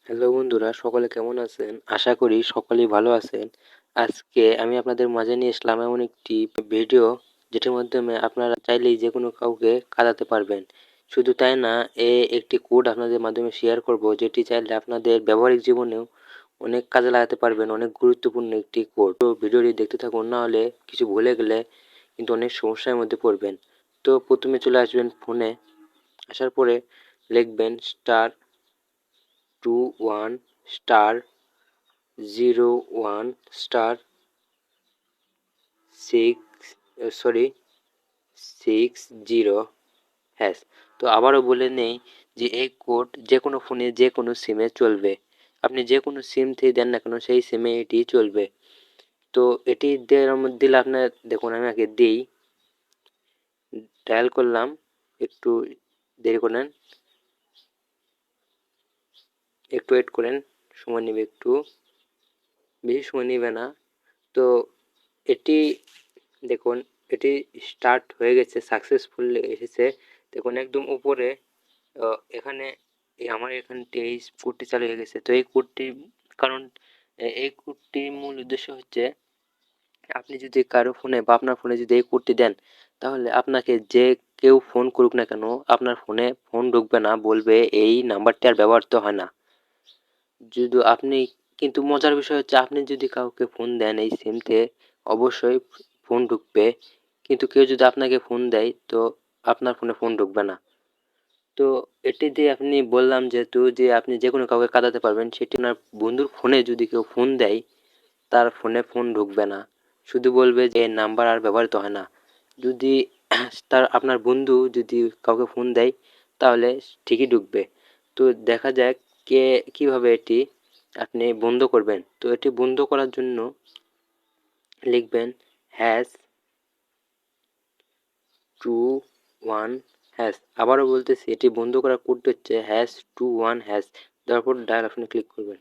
Hello বন্ধুরা, সকলে কেমন আছেন? আশা করি সকলেই ভালো আছেন। আজকে আমি আপনাদের মাঝে নিয়ে আসলাম এমন একটি ভিডিও যেটির মাধ্যমে আপনারা চাইলেই যে কোনো কাউকে কাঁদাতে পারবেন। শুধু তাই না, একটি কোড আপনাদের মাধ্যমে শেয়ার করব যেটি চাইলে আপনাদের ব্যবহারিক জীবনেও অনেক কাজে লাগাতে পারবেন। অনেক গুরুত্বপূর্ণ একটি কোড। তো ভিডিওটি দেখতে থাকুন, না হলে কিছু ভুলে গেলে কিন্তু অনেক সমস্যার মধ্যে পড়বেন। তো প্রথমে চলে আসবেন ফোনে, আসার পরে লিখবেন *2 1*01*660#। তো আবারও বলে নেই যে এই কোড যে কোনো ফোনে যে কোনো সিমে চলবে। আপনি যে কোনো সিম থেকে দেন না কেন সেই সিমে এটি চলবে। তো এটি দিলে আপনার দেখুন, আমি আগে দিই, ডায়াল করলাম, একটু দেরি করেন, একটু ওয়েট করেন, সময় নেবে, একটু বেশি সময় নেবে না। তো এটি দেখুন, এটি স্টার্ট হয়ে গেছে, সাকসেসফুল এসেছে। দেখুন একদম উপরে এখানে আমার এখানে এই কোডটি চালু হয়ে গেছে। তো এই কোডটি কারণ এই কোডটির মূল উদ্দেশ্য হচ্ছে, আপনি যদি কারো ফোনে বা আপনার ফোনে যদি এই কোডটি দেন, তাহলে আপনাকে যে কেউ ফোন করুক না কেন আপনার ফোনে ফোন ঢুকবে না, বলবে এই নাম্বারটি আর ব্যবহৃত হয় না। যদি আপনি, কিন্তু মজার বিষয় হচ্ছে, আপনি যদি কাউকে ফোন দেন এই সিমতে অবশ্যই ফোন ঢুকবে, কিন্তু কেউ যদি আপনাকে ফোন দেয় তো আপনার ফোনে ফোন ঢুকবে না। তো এটি দিয়ে আপনি বললাম যেহেতু যে আপনি যে কোনো কাউকে কাঁদাতে পারবেন, সেটি আপনার বন্ধুর ফোনে যদি কেউ ফোন দেয় তার ফোনে ফোন ঢুকবে না, শুধু বলবে যে এই নাম্বার আর ব্যবহৃত হয় না। যদি আপনার বন্ধু যদি কাউকে ফোন দেয় তাহলে ঠিকই ঢুকবে। তো দেখা যাক কিভাবে এটি আপনি বন্ধ করবেন। তো এটি বন্ধ করার জন্য লিখবেন #21#। আবারও বলতেছি, এটি বন্ধ করার কোডটি হচ্ছে #21#। তারপর ডায়াল অপশনে ক্লিক করবেন।